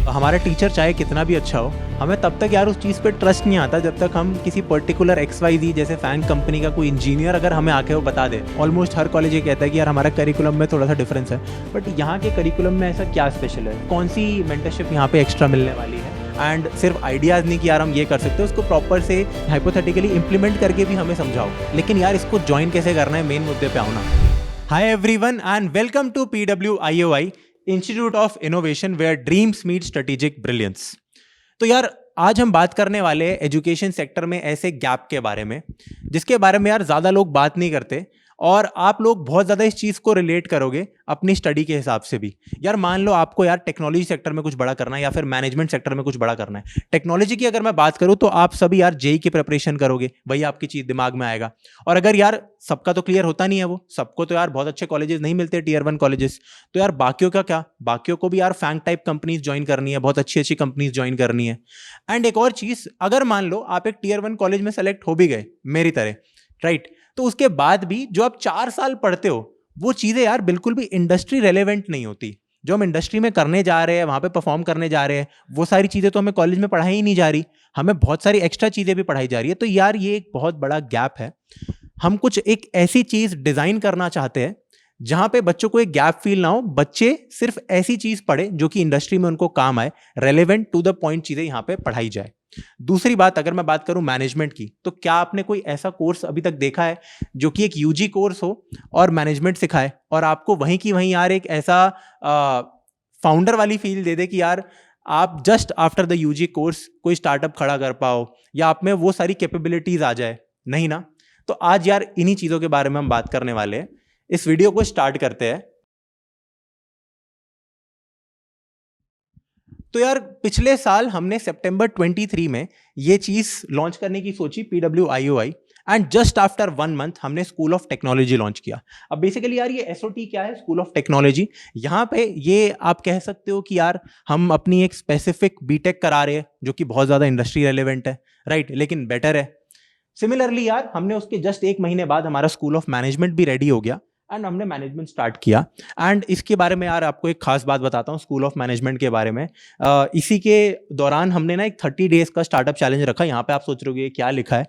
हमारा टीचर चाहे कितना भी अच्छा हो, हमें तब तक यार उस चीज़ पे ट्रस्ट नहीं आता जब तक हम किसी पर्टिकुलर XYZ जैसे फैन कंपनी का कोई इंजीनियर अगर हमें आके वो बता दे। ऑलमोस्ट हर कॉलेज ये कहता है कि यार हमारा करिकुलम में थोड़ा सा डिफरेंस है, बट यहाँ के करिकुलम में ऐसा क्या स्पेशल है, कौन सी मेंटरशिप यहाँ पे एक्स्ट्रा मिलने वाली है। एंड सिर्फ आइडियाज़ नहीं कि यार हम ये कर सकते हैं, उसको प्रॉपर से हाइपोथेटिकली इंप्लीमेंट करके भी हमें समझाओ। लेकिन यार इसको ज्वाइन कैसे करना है, मेन मुद्दे पे आओ ना। Hi everyone and welcome to PWIOI institute of innovation where dreams meet strategic brilliance. तो यार आज हम बात करने वाले हैं एजुकेशन सेक्टर में ऐसे गैप के बारे में जिसके बारे में यार ज़्यादा लोग बात नहीं करते, और आप लोग बहुत ज़्यादा इस चीज़ को रिलेट करोगे अपनी स्टडी के हिसाब से भी। यार मान लो आपको यार टेक्नोलॉजी सेक्टर में कुछ बड़ा करना है या फिर मैनेजमेंट सेक्टर में कुछ बड़ा करना है। टेक्नोलॉजी की अगर मैं बात करूँ तो आप सभी यार जेई की प्रिपरेशन करोगे, वही आपकी चीज़ दिमाग में आएगा। और अगर यार सबका तो क्लियर होता नहीं है, वो सबको तो यार बहुत अच्छे कॉलेजेस नहीं मिलते, Tier 1 कॉलेजेस, तो यार बाकियों का क्या, बाकियों को भी यार फैंग टाइप कंपनीज ज्वाइन करनी है, बहुत अच्छी अच्छी कंपनीज ज्वाइन करनी है। एंड एक और चीज़, अगर मान लो आप एक Tier 1 कॉलेज में सेलेक्ट हो भी गए मेरी तरह, राइट, तो उसके बाद भी जो आप 4 साल पढ़ते हो वो चीज़ें यार बिल्कुल भी इंडस्ट्री रेलेवेंट नहीं होती। जो हम इंडस्ट्री में करने जा रहे हैं, वहाँ पे परफॉर्म करने जा रहे हैं, वो सारी चीज़ें तो हमें कॉलेज में पढ़ाई ही नहीं जा रही, हमें बहुत सारी एक्स्ट्रा चीज़ें भी पढ़ाई जा रही है। तो यार ये एक बहुत बड़ा गैप है। हम कुछ एक ऐसी चीज़ डिज़ाइन करना चाहते हैं जहाँ पे बच्चों को एक गैप फील ना हो, बच्चे सिर्फ ऐसी चीज़ पढ़े जो कि इंडस्ट्री में उनको काम आए, रेलेवेंट टू द पॉइंट चीज़ें यहाँ पे पढ़ाई जाए। दूसरी बात, अगर मैं बात करूं मैनेजमेंट की, तो क्या आपने कोई ऐसा कोर्स अभी तक देखा है जो कि एक यूजी कोर्स हो और मैनेजमेंट सिखाए और आपको वहीं की वहीं यार एक ऐसा फाउंडर वाली फील दे दे कि यार आप just after the UG course कोई स्टार्टअप खड़ा कर पाओ या आप में वो सारी कैपेबिलिटीज आ जाए? नहीं ना। तो आज यार इन्हीं चीज़ों के बारे में हम बात करने वाले हैं। इस वीडियो को स्टार्ट करते हैं। तो यार पिछले साल हमने सितंबर 23 में ये चीज़ लॉन्च करने की सोची, PWIOI, and just after 1 month हमने स्कूल ऑफ टेक्नोलॉजी लॉन्च किया। अब बेसिकली यार ये SOT क्या है, स्कूल ऑफ टेक्नोलॉजी। यहाँ पे ये आप कह सकते हो कि यार हम अपनी एक स्पेसिफिक बीटेक करा रहे हैं जो कि बहुत ज़्यादा इंडस्ट्री रेलेवेंट है, राइट, लेकिन बेटर है। सिमिलरली यार हमने उसके जस्ट 1 महीने बाद हमारा स्कूल ऑफ मैनेजमेंट भी रेडी हो गया एंड हमने मैनेजमेंट स्टार्ट किया। एंड इसके बारे में यार आपको एक खास बात बताता हूँ स्कूल ऑफ मैनेजमेंट के बारे में। इसी के दौरान हमने ना एक 30 डेज का स्टार्टअप चैलेंज रखा। यहाँ पे आप सोच रहे हो क्या लिखा है,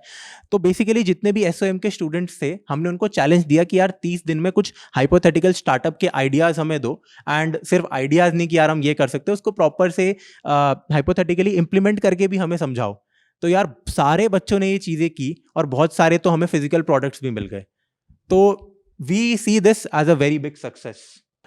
तो बेसिकली जितने भी SOM के स्टूडेंट्स थे हमने उनको चैलेंज दिया कि यार 30 दिन में कुछ हाइपोथेटिकल स्टार्टअप के आइडियाज़ हमें दो। एंड सिर्फ आइडियाज़ नहीं कि यार हम ये कर सकते हैं, उसको प्रॉपर से हाइपोथेटिकली इंप्लीमेंट करके भी हमें समझाओ। तो यार सारे बच्चों ने ये चीज़ें की और बहुत सारे तो हमें फिजिकल प्रोडक्ट्स भी मिल गए। तो we see this as a very big success.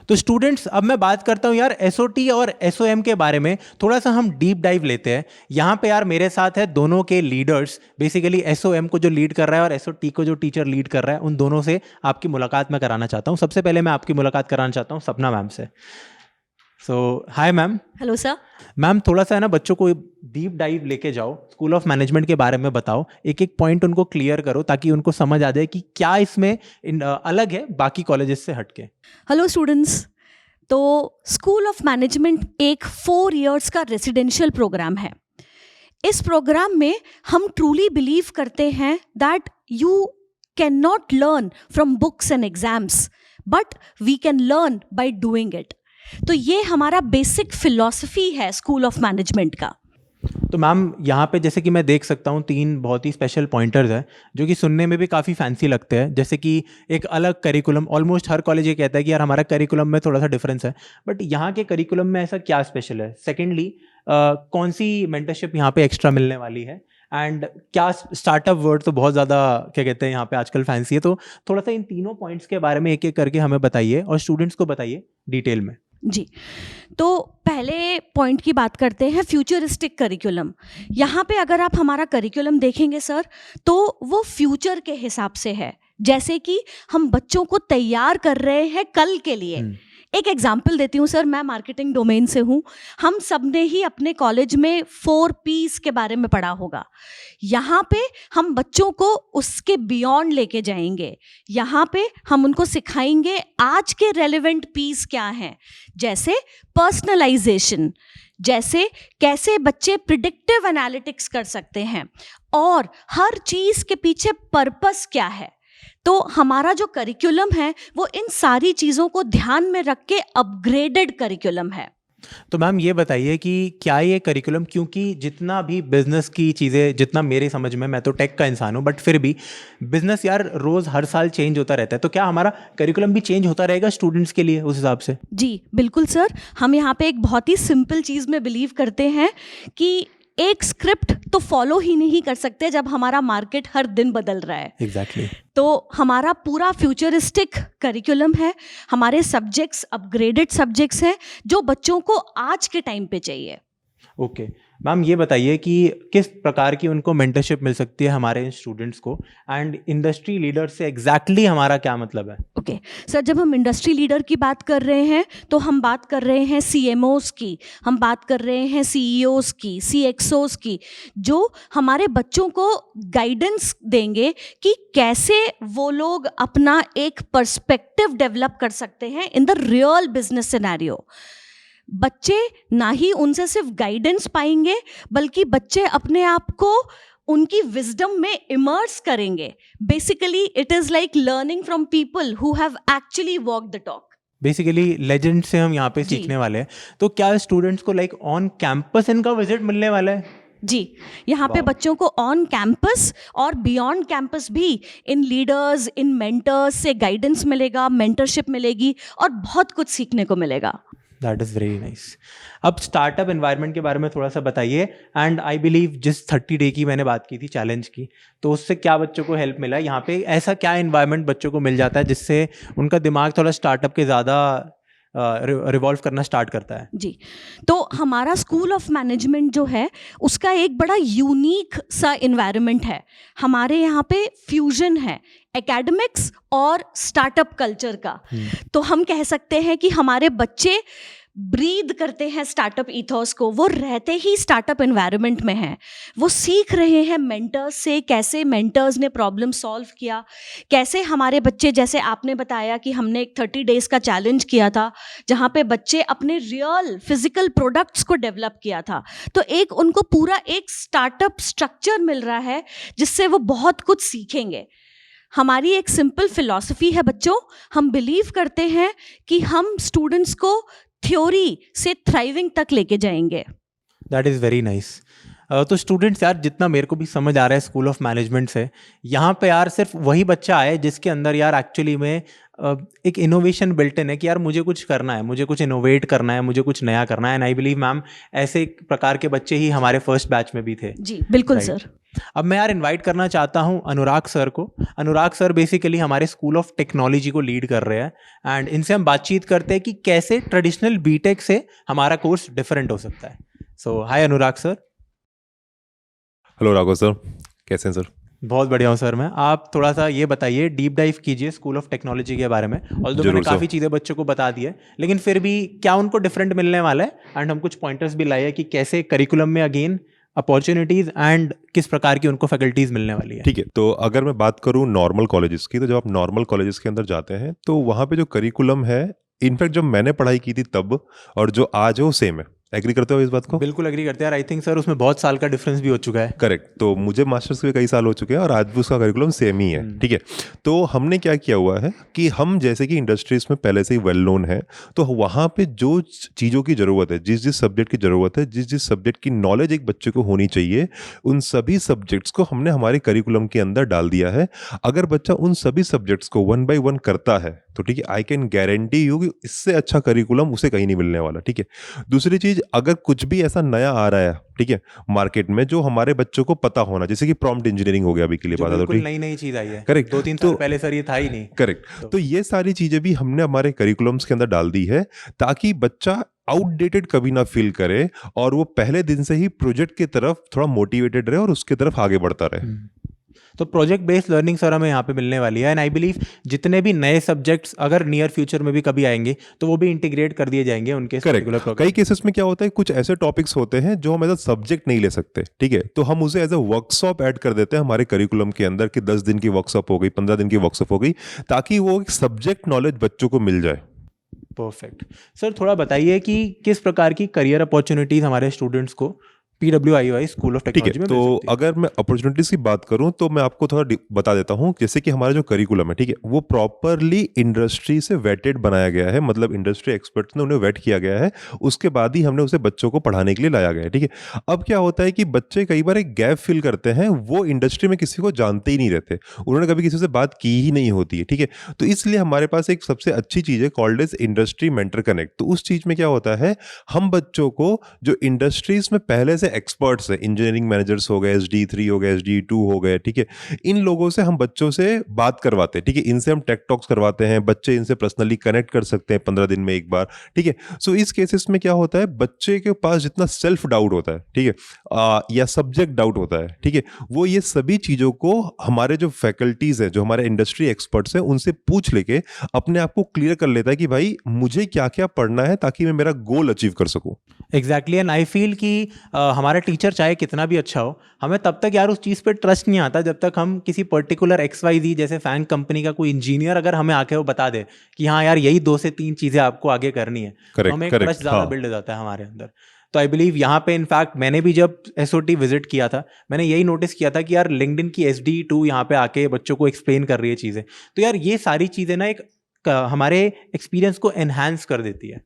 तो स्टूडेंट्स, अब मैं बात करता हूँ यार SOT और SOM के बारे में, थोड़ा सा हम डीप डाइव लेते हैं। यहाँ पे यार मेरे साथ है दोनों के लीडर्स, बेसिकली SOM को जो लीड कर रहा है और SOT को जो टीचर लीड कर रहा है, उन दोनों से आपकी मुलाकात मैं कराना चाहता हूँ। सबसे पहले मैं आपकी मुलाकात कराना चाहता हूँ सपना मैम से। So hi ma'am. Hello sir. Ma'am थोड़ा सा है ना बच्चों को डीप डाइव लेके जाओ, स्कूल ऑफ मैनेजमेंट के बारे में बताओ, एक एक पॉइंट उनको क्लियर करो ताकि उनको समझ आ जाए कि क्या इसमें अलग है बाकी कॉलेजेस से हटके। हेलो स्टूडेंट्स, तो स्कूल ऑफ मैनेजमेंट एक 4 इयर्स का रेसिडेंशियल प्रोग्राम है। इस प्रोग्राम में हम ट्रूली बिलीव करते हैं that you can not learn from books and exams, but we can learn by doing it. तो ये हमारा बेसिक फिलॉसफी है स्कूल ऑफ मैनेजमेंट का। तो मैम यहाँ पे जैसे कि मैं देख सकता हूँ 3 बहुत ही स्पेशल पॉइंटर्स हैं जो कि सुनने में भी काफ़ी फैंसी लगते हैं, जैसे कि एक अलग करिकुलम। ऑलमोस्ट हर कॉलेज ये कहता है कि यार हमारा करिकुलम में थोड़ा सा डिफरेंस है, बट यहाँ के करिकुलम में ऐसा क्या स्पेशल है? सेकेंडली कौन सी मेंटरशिप यहाँ पे एक्स्ट्रा मिलने वाली है? एंड क्या स्टार्टअप वर्ड तो बहुत ज़्यादा क्या कहते हैं यहाँ पे आजकल फैंसी है, तो थोड़ा सा इन तीनों पॉइंट्स के बारे में एक एक करके हमें बताइए और स्टूडेंट्स को बताइए डिटेल में। जी, तो पहले पॉइंट की बात करते हैं फ्यूचरिस्टिक करिकुलम। यहाँ पे अगर आप हमारा करिकुलम देखेंगे सर, तो वो फ्यूचर के हिसाब से है, जैसे कि हम बच्चों को तैयार कर रहे हैं कल के लिए। एक एग्जाम्पल देती हूँ सर, मैं मार्केटिंग डोमेन से हूँ। हम सब ने ही अपने कॉलेज में 4 Ps के बारे में पढ़ा होगा। यहाँ पे हम बच्चों को उसके बियॉन्ड लेके जाएंगे। यहाँ पे हम उनको सिखाएंगे आज के रेलेवेंट Ps क्या हैं, जैसे पर्सनलाइजेशन, जैसे कैसे बच्चे प्रिडिक्टिव एनालिटिक्स कर सकते हैं और हर चीज़ के पीछे पर्पस क्या है। तो हमारा जो करिकुलम है वो इन सारी चीज़ों को ध्यान में रख के अपग्रेडेड करिकुलम है। तो मैम ये बताइए कि क्या ये करिकुलम, क्योंकि जितना भी बिजनेस की चीज़ें, जितना मेरे समझ में, मैं तो टेक का इंसान हूँ, बट फिर भी बिजनेस यार रोज़ हर साल चेंज होता रहता है, तो क्या हमारा करिकुलम भी चेंज होता रहेगा स्टूडेंट्स के लिए उस हिसाब से? जी बिल्कुल सर, हम यहाँ पे एक बहुत ही सिंपल चीज़ में बिलीव करते हैं कि एक स्क्रिप्ट तो फॉलो ही नहीं कर सकते जब हमारा मार्केट हर दिन बदल रहा है। एग्जैक्टली। तो हमारा पूरा फ्यूचरिस्टिक करिकुलम है, हमारे सब्जेक्ट्स अपग्रेडेड सब्जेक्ट्स हैं जो बच्चों को आज के टाइम पे चाहिए। ओके मैम, ये बताइए कि किस प्रकार की उनको मेंटरशिप मिल सकती है हमारे स्टूडेंट्स को, एंड इंडस्ट्री लीडर से एग्जैक्टली हमारा क्या मतलब है? ओके सर, जब हम इंडस्ट्री लीडर की बात कर रहे हैं तो हम बात कर रहे हैं CMOs की, हम बात कर रहे हैं CEOs की, CXOs की, जो हमारे बच्चों को गाइडेंस देंगे कि कैसे वो लोग अपना एक पर्सपेक्टिव डेवलप कर सकते हैं in the real business scenario. बच्चे ना ही उनसे सिर्फ गाइडेंस पाएंगे, बल्कि बच्चे अपने आप को उनकी विजडम में इमर्स करेंगे। Basically it is like learning from people who have actually walk the talk. Basically legend से हम यहाँ पे जी। सीखने वाले हैं। तो क्या स्टूडेंट्स को लाइक ऑन कैंपस इनका विजिट मिलने वाला है? जी, यहाँ पे Wow. बच्चों को ऑन कैंपस और बियॉन्ड कैंपस भी इन लीडर्स, इन मेंटर्स से गाइडेंस मिलेगा, मेंटरशिप मिलेगी और बहुत कुछ सीखने को मिलेगा। That is very nice. अब स्टार्टअप एनवायरनमेंट के बारे में थोड़ा सा बताइए, एंड आई बिलीव जिस 30 डे की मैंने बात की थी चैलेंज की, तो उससे क्या बच्चों को हेल्प मिला है? यहाँ पे ऐसा क्या एनवायरनमेंट बच्चों को मिल जाता है जिससे उनका दिमाग थोड़ा स्टार्टअप के ज़्यादा रिवॉल्व करना स्टार्ट करता है? जी, तो हमारा स्कूल ऑफ मैनेजमेंट जो है उसका एक बड़ा यूनिक सा इन्वायरमेंट है। हमारे यहाँ पे फ्यूजन है एकेडमिक्स और स्टार्टअप कल्चर का। तो हम कह सकते हैं कि हमारे बच्चे ब्रीद करते हैं स्टार्टअप ईथोस को, वो रहते ही स्टार्टअप एनवायरनमेंट में हैं। वो सीख रहे हैं मेंटर्स से, कैसे मेंटर्स ने प्रॉब्लम सॉल्व किया, कैसे हमारे बच्चे, जैसे आपने बताया कि हमने एक 30 डेज का चैलेंज किया था जहाँ पे बच्चे अपने रियल फिजिकल प्रोडक्ट्स को डेवलप किया था। तो एक उनको पूरा एक स्टार्टअप स्ट्रक्चर मिल रहा है जिससे वो बहुत कुछ सीखेंगे। हमारी एक सिंपल फिलॉसफी है बच्चों, हम बिलीव करते हैं कि हम स्टूडेंट्स को थ्योरी से थ्राइविंग तक लेके जाएंगे। That is very nice. तो स्टूडेंट्स यार, जितना मेरे को भी समझ आ रहा है स्कूल ऑफ मैनेजमेंट से, यहाँ पे यार सिर्फ वही बच्चा आए जिसके अंदर यार एक्चुअली में एक इनोवेशन बिल्ट इन है कि यार मुझे कुछ करना है, मुझे कुछ इनोवेट करना है, मुझे कुछ नया करना है। एंड आई बिलीव मैम ऐसे प्रकार के बच्चे ही हमारे फर्स्ट बैच में भी थे। जी बिल्कुल Right. सर। अब मैं यार इनवाइट करना चाहता हूँ अनुराग सर को। अनुराग सर बेसिकली हमारे स्कूल ऑफ टेक्नोलॉजी को लीड कर रहे हैं, एंड इनसे हम बातचीत करते हैं कि कैसे ट्रेडिशनल बीटेक से हमारा कोर्स डिफरेंट हो सकता है। सो हाय अनुराग सर। हेलो राघव सर, कैसे हैं सर? बहुत बढ़िया हूँ सर मैं। आप थोड़ा सा ये बताइए, डीप डाइव कीजिए स्कूल ऑफ टेक्नोलॉजी के बारे में। ऑल्दो मैंने जरूर सर। काफ़ी चीज़ें बच्चों को बता दी है, लेकिन फिर भी क्या उनको डिफरेंट मिलने वाला है, एंड हम कुछ पॉइंटर्स भी लाए हैं कि कैसे करिकुलम में अगेन अपॉर्चुनिटीज़ एंड किस प्रकार की उनको फैकल्टीज़ मिलने वाली है। ठीक है, तो अगर मैं बात करूं नॉर्मल कॉलेजेस की, तो जब आप नॉर्मल कॉलेजेस के अंदर जाते हैं तो वहाँ पे जो करिकुलम है, इनफैक्ट जब मैंने पढ़ाई की थी तब और जो आज है वो सेम है। एग्री करते हो इस बात को? बिल्कुल एग्री करते हैं यार। आई थिंक सर उसमें बहुत साल का डिफरेंस भी हो चुका है। करेक्ट। तो मुझे मास्टर्स के कई साल हो चुके हैं और आज भी उसका करिकुलम सेम ही है। ठीक है, तो हमने क्या किया हुआ है कि हम जैसे कि इंडस्ट्रीज में पहले से ही वेल नोन है, तो वहाँ पे जो चीज़ों की ज़रूरत है, जिस जिस सब्जेक्ट की ज़रूरत है, जिस जिस सब्जेक्ट की नॉलेज एक बच्चे को होनी चाहिए, उन सभी सब्जेक्ट्स को हमने हमारे करिकुलम के अंदर डाल दिया है। अगर बच्चा उन सभी सब्जेक्ट्स को 1 by 1 करता है तो ठीक है, आई कैन गारंटी यू कि इससे अच्छा करिकुलम उसे कहीं नहीं मिलने वाला। ठीक है, दूसरी चीज़, अगर कुछ भी ऐसा नया आ रहा है ठीक है मार्केट में, जो हमारे बच्चों को पता होना, जैसे कि प्रॉम्प्ट इंजीनियरिंग हो गया अभी के लिए, जो बात है तो बिल्कुल ठीक, नई नई चीज़ आई है। करेक्ट। 2-3 साल पहले सर ये था ही नहीं। करेक्ट, तो ये सारी चीजें भी हमने हमारे करिकुलम्स के अंदर डाल दी है ताकि बच्चा आउटडेटेड कभी ना फील करे और वो पहले दिन से ही प्रोजेक्ट की तरफ थोड़ा मोटिवेटेड रहे और उसकी तरफ आगे बढ़ता रहे। तो प्रोजेक्ट बेस्ड लर्निंग सर हमें यहाँ पे मिलने वाली है, एंड आई बिलीव जितने भी नए सब्जेक्ट्स अगर नियर फ्यूचर में भी कभी आएंगे तो वो भी इंटीग्रेट कर दिए जाएंगे उनके पर्टिकुलर करेक्ट। कई केसेस में क्या होता है, कुछ ऐसे टॉपिक्स होते हैं जो हम एज अ सब्जेक्ट नहीं ले सकते, ठीक है, तो हम उसे एज अ वर्कशॉप ऐड कर देते हैं हमारे करिकुलम के अंदर कि 10 दिन की वर्कशॉप हो गई, 15 दिन की वर्कशॉप हो गई, ताकि वो एक सब्जेक्ट नॉलेज बच्चों को मिल जाए। परफेक्ट। सर थोड़ा बताइए कि किस प्रकार की करियर अपॉर्चुनिटीज़ हमारे स्टूडेंट्स को PWIOI स्कूल ऑफ ठीक है। टेक्नोलॉजी में तो मिल सकती है। अगर मैं अपॉर्चुनिटीज की बात करूं तो मैं आपको थोड़ा बता देता हूं। जैसे कि हमारा जो करिकुलम है, ठीक है, वो प्रॉपरली इंडस्ट्री से वेटेड बनाया गया है, मतलब इंडस्ट्री एक्सपर्ट्स ने उन्हें वेट किया गया है, उसके बाद ही हमने उसे बच्चों को पढ़ाने के लिए लाया गया है। ठीक है। अब क्या होता है कि बच्चे कई बार एक गैप फील करते हैं, वो इंडस्ट्री में किसी को जानते ही नहीं रहते, उन्होंने कभी किसी से बात की ही नहीं होती है। ठीक है। तो इसलिए हमारे पास एक सबसे अच्छी चीज़ है called as industry mentor connect. तो उस चीज़ में क्या होता है, हम बच्चों को जो इंडस्ट्रीज में पहले से एक्सपर्ट्स है, इंजीनियरिंग मैनेजर्स हो गए, SD3 हो गए, SD2 हो गए, ठीक है, इन लोगों से हम बच्चों से बात करवाते हैं। ठीक है। इनसे हम टेक टॉक्स करवाते हैं, बच्चे इनसे पर्सनली कनेक्ट कर सकते हैं 15 दिन में एक बार। ठीक है। सो इस केसेस में क्या होता है, बच्चे के पास जितना सेल्फ डाउट होता है, ठीक है, या सब्जेक्ट डाउट होता है, ठीक है, वो ये सभी चीज़ों को हमारे जो फैकल्टीज़ हैं, जो हमारे इंडस्ट्री एक्सपर्ट्स हैं, उनसे पूछ लेके अपने आप को क्लियर कर लेता है कि भाई मुझे क्या क्या पढ़ना है ताकि मैं मेरा गोल अचीव कर सकूं। एग्जैक्टली। एंड आई फील कि हमारा टीचर चाहे कितना भी अच्छा हो, हमें तब तक यार उस चीज़ पे ट्रस्ट नहीं आता जब तक हम किसी पर्टिकुलर XYZ जैसे फैन कंपनी का कोई इंजीनियर अगर हमें आके वो बता दे कि हाँ यार यही 2 से 3 चीज़ें आपको आगे करनी है, तो करेक्ट हमें एक करेक्ट ट्रस्ट ज़्यादा हाँ। बिल्ड हो जाता है हमारे अंदर। तो आई बिलीव यहाँ पे इनफैक्ट मैंने भी जब SOT विजिट किया था, मैंने यही नोटिस किया था कि यार लिंक्डइन की SD2 यहाँ पे आके बच्चों को एक्सप्लेन कर रही है चीज़ें। तो यार ये सारी चीज़ें ना एक हमारे एक्सपीरियंस को एनहांस कर देती है।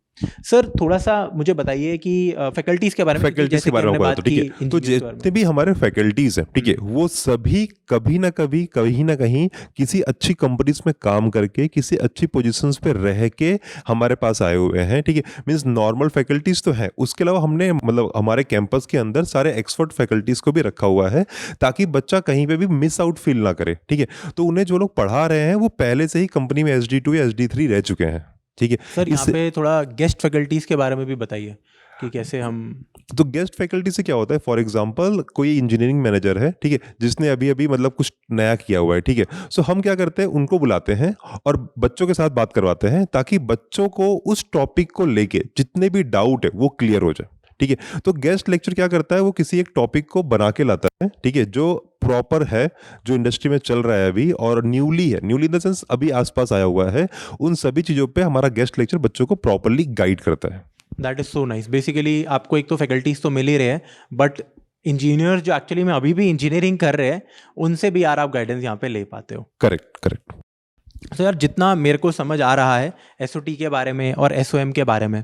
सर थोड़ा सा मुझे बताइए कि फैकल्टीज के बारे में, क्योंकि फैकल्टीज जैसे के बारे कि में हमने बात, बात ठीक की है, तो इंजीनियर्स के बारे जितने में। भी हमारे फैकल्टीज हैं, ठीक है, वो सभी कभी ना कभी कहीं ना कहीं किसी अच्छी कंपनीज में काम करके किसी अच्छी पोजीशंस पे रह के हमारे पास आए हुए हैं। ठीक है। मींस नॉर्मल फैकल्टीज तो है, उसके अलावा हमने मतलब हमारे कैंपस के अंदर सारे एक्सपर्ट फैकल्टीज को भी रखा हुआ है ताकि बच्चा कहीं पे भी मिस आउट फील ना करे। ठीक है। तो उन्हें जो लोग पढ़ा रहे हैं वो पहले से ही कंपनी में SD2 या SD3 रह चुके हैं। ठीक है। सर यहाँ पे थोड़ा गेस्ट फैकल्टीज के बारे में भी बताइए कि कैसे हम। तो गेस्ट फैकल्टी से क्या होता है, फॉर एग्जांपल कोई इंजीनियरिंग मैनेजर है, ठीक है, जिसने अभी अभी मतलब कुछ नया किया हुआ है, ठीक है, सो हम क्या करते हैं, उनको बुलाते हैं और बच्चों के साथ बात करवाते हैं ताकि बच्चों को उस टॉपिक को लेके जितने भी डाउट है वो क्लियर हो जाए। ठीक है। तो गेस्ट लेक्चर क्या करता है, वो किसी एक टॉपिक को बना के लाता है, ठीक है, जो प्रॉपर है, जो इंडस्ट्री में चल रहा है अभी और न्यूली है, न्यूली इन द सेंस अभी आसपास आया हुआ है, उन सभी चीज़ों पे हमारा गेस्ट लेक्चर बच्चों को प्रॉपरली गाइड करता है। That is so nice. Basically आपको एक तो फैकल्टीज तो मिल ही रहे हैं, बट इंजीनियर जो एक्चुअली में अभी भी इंजीनियरिंग कर रहे हैं, उनसे भी यार आप गाइडेंस यहाँ पे ले पाते हो। Correct correct. तो यार जितना मेरे को समझ आ रहा है SOT के बारे में और SOM के बारे में,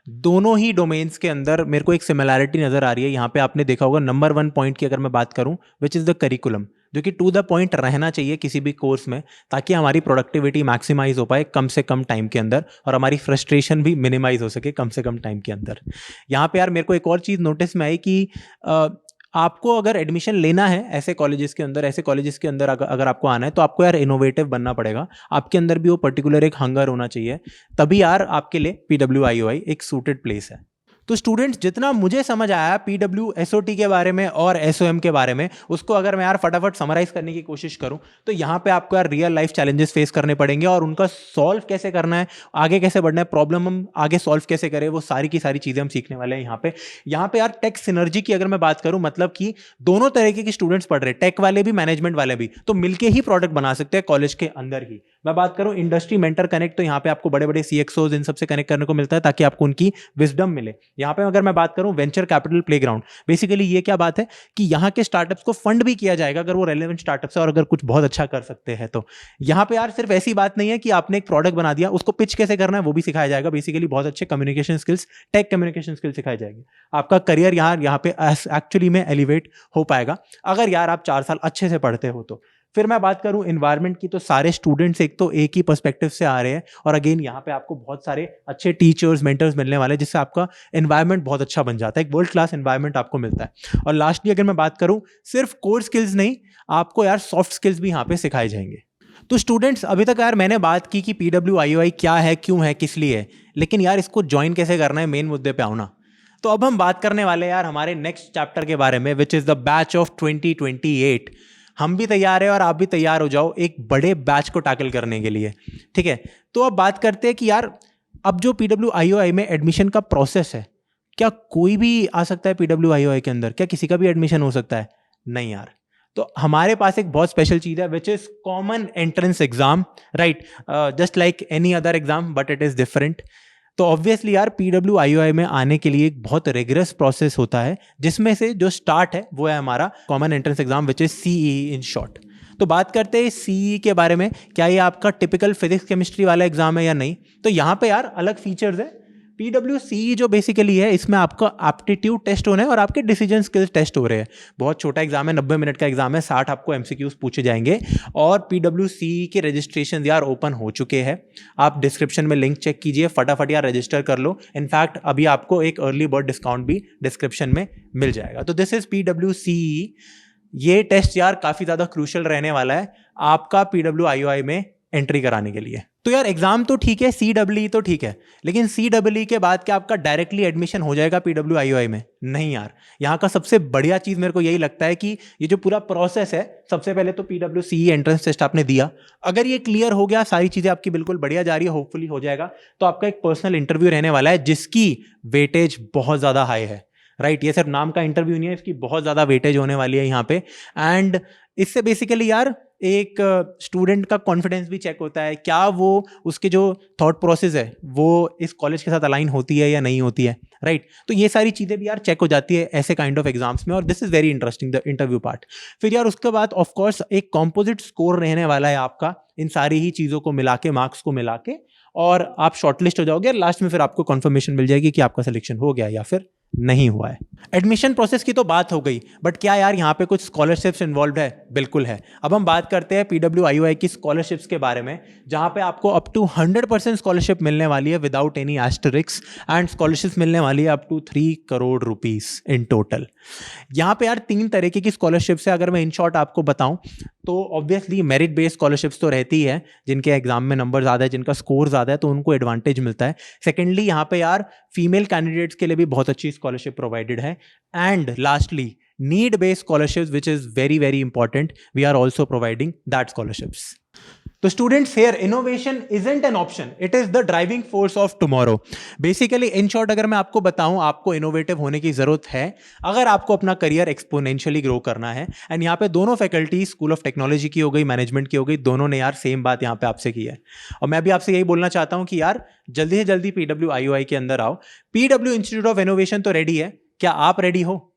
दोनों ही डोमेन्स के अंदर मेरे को एक सिमिलैरिटी नज़र आ रही है। यहाँ पे आपने देखा होगा नंबर 1 पॉइंट की अगर मैं बात करूँ, विच इज़ द करिकुलम, जो कि टू द पॉइंट रहना चाहिए किसी भी कोर्स में, ताकि हमारी प्रोडक्टिविटी मैक्सिमाइज हो पाए कम से कम टाइम के अंदर और हमारी फ्रस्ट्रेशन भी मिनिमाइज हो सके कम से कम टाइम के अंदर। यहाँ पे यार मेरे को एक और चीज़ नोटिस में आई कि आपको अगर एडमिशन लेना है ऐसे कॉलेजेस के अंदर अगर आपको आना है, तो आपको यार इनोवेटिव बनना पड़ेगा। आपके अंदर भी वो पर्टिकुलर एक हंगर होना चाहिए, तभी यार आपके लिए PWIOI एक सूटेड प्लेस है। तो स्टूडेंट्स, जितना मुझे समझ आया SOT के बारे में और SOM के बारे में, उसको अगर मैं यार फटाफट समराइज करने की कोशिश करूं, तो यहाँ पे आपको यार रियल लाइफ चैलेंजेस फेस करने पड़ेंगे और उनका सॉल्व कैसे करना है, आगे कैसे बढ़ना है, प्रॉब्लम हम आगे सॉल्व कैसे करें, वो सारी की सारी चीज़ें हम सीखने वाले हैं यहाँ पे यार टेक सिनर्जी की अगर मैं बात करूँ, मतलब कि दोनों तरीके के स्टूडेंट्स पढ़ रहे हैं, टेक वाले भी मैनेजमेंट वाले भी, तो मिलके ही प्रोडक्ट बना सकते हैं कॉलेज के अंदर ही। मैं बात करूँ इंडस्ट्री मेंटर कनेक्ट, तो यहाँ पे आपको बड़े बड़े CXOs इन सबसे कनेक्ट करने को मिलता है ताकि आपको उनकी विजडम मिले। यहाँ पे अगर मैं बात करूं वेंचर कैपिटल प्लेग्राउंड, बेसिकली ये क्या बात है कि यहाँ के स्टार्टअप्स को फंड भी किया जाएगा अगर वो रेलेवेंट स्टार्टअप्स है और अगर कुछ बहुत अच्छा कर सकते हैं तो। यहाँ पे यार सिर्फ ऐसी बात नहीं है कि आपने एक प्रोडक्ट बना दिया, उसको पिच कैसे करना है वो भी सिखाया जाएगा। बेसिकली बहुत अच्छे communication skills, tech communication skills सिखाई जाएगी। आपका करियर यहाँ पे एक्चुअली में एलिवेट हो पाएगा अगर यार आप 4 साल अच्छे से पढ़ते हो तो। फिर मैं बात करूं एनवायरनमेंट की, तो सारे स्टूडेंट्स एक ही पर्सपेक्टिव से आ रहे हैं और अगेन यहाँ पे आपको बहुत सारे अच्छे टीचर्स, मेंटर्स मिलने वाले हैं, जिससे आपका एनवायरनमेंट बहुत अच्छा बन जाता है, एक वर्ल्ड क्लास एनवायरनमेंट आपको मिलता है। और लास्टली अगर मैं बात करूं, सिर्फ कोर स्किल्स नहीं, आपको यार सॉफ्ट स्किल्स भी यहाँ पे सिखाए जाएंगे। तो स्टूडेंट्स, अभी तक यार मैंने बात की कि PWIOI क्या है, क्यों है, किस लिए है, लेकिन यार इसको ज्वाइन कैसे करना है, मेन मुद्दे पे आओ ना। तो अब हम बात करने वाले हैं यार हमारे नेक्स्ट चैप्टर के बारे में, which is the batch of 2028। हम भी तैयार है और आप भी तैयार हो जाओ एक बड़े बैच को टैकल करने के लिए, ठीक है। तो अब बात करते हैं कि यार अब जो PWIOI में एडमिशन का प्रोसेस है, क्या कोई भी आ सकता है PWIOI के अंदर? क्या किसी का भी एडमिशन हो सकता है? नहीं यार। तो हमारे पास एक बहुत स्पेशल चीज़ है which is common entrance exam, right, just like any other exam but it is different. तो ऑब्वियसली यार PWIOI में आने के लिए एक बहुत रिगरस प्रोसेस होता है, जिसमें से जो स्टार्ट है वो है हमारा common entrance exam which is CEE in short. तो बात करते हैं CEE के बारे में, क्या ये आपका टिपिकल फिजिक्स केमिस्ट्री वाला एग्जाम है या नहीं। तो यहाँ पे यार अलग फीचर्स है। PWCE जो बेसिकली है, इसमें आपका एप्टीट्यूड टेस्ट होना है और आपके डिसीजन स्किल्स टेस्ट हो रहे हैं। बहुत छोटा एग्जाम है, 90 मिनट का एग्जाम है, 60 आपको MCQs पूछे जाएंगे। और PWCE के रजिस्ट्रेशन यार ओपन हो चुके हैं। आप डिस्क्रिप्शन में लिंक चेक कीजिए, फटाफट यार रजिस्टर कर लो। इनफैक्ट अभी आपको एक अर्ली बर्ड डिस्काउंट भी डिस्क्रिप्शन में मिल जाएगा। तो दिस इज PWCE। ये टेस्ट यार काफ़ी ज़्यादा क्रूशल रहने वाला है आपका PWIOI में एंट्री कराने के लिए। तो यार एग्जाम तो ठीक है, CEE तो ठीक है, लेकिन CEE के बाद क्या आपका डायरेक्टली एडमिशन हो जाएगा PWIOI में? नहीं यार। यहाँ का सबसे बढ़िया चीज़ मेरे को यही लगता है कि ये जो पूरा प्रोसेस है, सबसे पहले तो PWCE एंट्रेंस टेस्ट आपने दिया, अगर ये क्लियर हो गया, सारी चीज़ें आपकी बिल्कुल बढ़िया जा रही है, होपफुली हो जाएगा, तो आपका एक पर्सनल इंटरव्यू रहने वाला है जिसकी वेटेज बहुत ज़्यादा हाई है। राइट, ये सिर्फ नाम का इंटरव्यू नहीं है, इसकी बहुत ज़्यादा वेटेज होने वाली है यहाँ पे। एंड इससे बेसिकली यार एक स्टूडेंट का कॉन्फिडेंस भी चेक होता है, क्या वो उसके जो थॉट प्रोसेस है वो इस कॉलेज के साथ अलाइन होती है या नहीं होती है। राइट, तो ये सारी चीज़ें भी यार चेक हो जाती है ऐसे काइंड ऑफ एग्जाम्स में, और this is very interesting the interview part. फिर यार उसके बाद ऑफ कोर्स एक कॉम्पोजिट स्कोर रहने वाला है आपका, इन सारी ही चीज़ों को मिला के, मार्क्स को मिला के, और आप शॉर्टलिस्ट हो जाओगे। लास्ट में फिर आपको कंफर्मेशन मिल जाएगी कि आपका सिलेक्शन हो गया या फिर नहीं हुआ है। एडमिशन प्रोसेस की तो बात हो गई, बट क्या यार यहाँ पे कुछ स्कॉलरशिप्स इन्वॉल्व है? बिल्कुल है। अब हम बात करते हैं PWIOI की स्कॉलरशिप्स के बारे में, जहाँ पे आपको अप टू 100% स्कॉलरशिप मिलने वाली है without any asterisks, and scholarship मिलने वाली है up to 3 crore rupees in total. यहाँ पे यार 3 तरीके की स्कॉलरशिप्स है, अगर मैं इन शॉर्ट आपको बताऊँ तो ऑब्वियसली मेरिट बेस्ड स्कॉलरशिप्स तो रहती है, जिनके एग्जाम में नंबर ज़्यादा है, जिनका स्कोर ज़्यादा है, तो उनको एडवांटेज मिलता है। सेकेंडली यहाँ पे यार फीमेल कैंडिडेट्स के लिए भी बहुत अच्छी स्कॉलरशिप प्रोवाइडेड है। And lastly need based scholarships which is very very important, we are also providing that scholarships. तो students, here innovation isn't an option, it is the driving force of tomorrow. Basically in short अगर मैं आपको बताऊं, आपको innovative होने की जरूरत है अगर आपको अपना करियर एक्सपोनेंशियली ग्रो करना है। एंड यहाँ पे दोनों फैकल्टी, स्कूल ऑफ टेक्नोलॉजी की हो गई, मैनेजमेंट की हो गई, दोनों ने यार सेम बात यहाँ पे आपसे की है। और मैं भी आपसे यही बोलना चाहता हूँ कि यार जल्दी से जल्दी PWIOI के अंदर आओ। PW इंस्टीट्यूट ऑफ इनोवेशन तो रेडी है, क्या आप रेडी हो?